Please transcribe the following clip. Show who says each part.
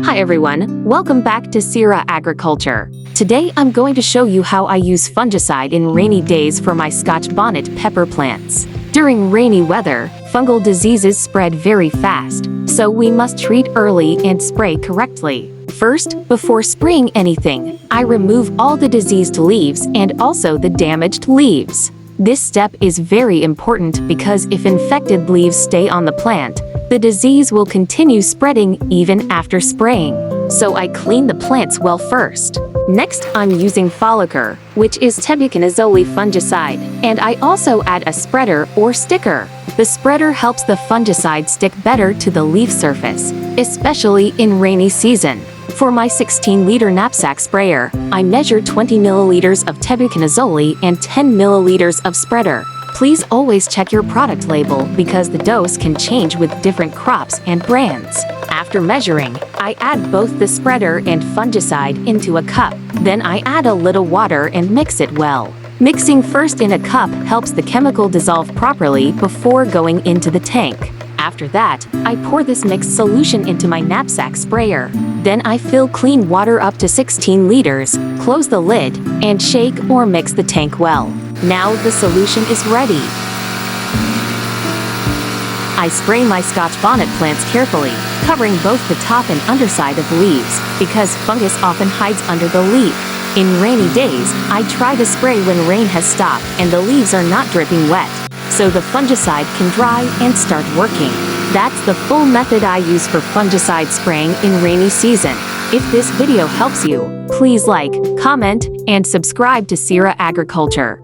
Speaker 1: Hi everyone, welcome back to Sri Agriculture. Today I'm going to show you how I use fungicide in rainy days for my Scotch bonnet pepper plants. During rainy weather, fungal diseases spread very fast, so we must treat early and spray correctly. First, before spraying anything, I remove all the diseased leaves and also the damaged leaves. This step is very important because if infected leaves stay on the plant, the disease will continue spreading even after spraying. So I clean the plants well first. Next, I'm using Folicur, which is Tebuconazole fungicide, and I also add a spreader or sticker. The spreader helps the fungicide stick better to the leaf surface, especially in rainy season. For my 16-liter knapsack sprayer, I measure 20 milliliters of Tebuconazole and 10 milliliters of spreader. Please always check your product label because the dose can change with different crops and brands. After measuring, I add both the spreader and fungicide into a cup. Then I add a little water and mix it well. Mixing first in a cup helps the chemical dissolve properly before going into the tank. After that, I pour this mixed solution into my knapsack sprayer. Then I fill clean water up to 16 liters, close the lid, and shake or mix the tank well. Now the solution is ready. I spray my Scotch bonnet plants carefully, covering both the top and underside of leaves, because fungus often hides under the leaf. In rainy days, I try to spray when rain has stopped and the leaves are not dripping wet, so the fungicide can dry and start working. That's the full method I use for fungicide spraying in rainy season. If this video helps you, please like, comment, and subscribe to Sri Agriculture.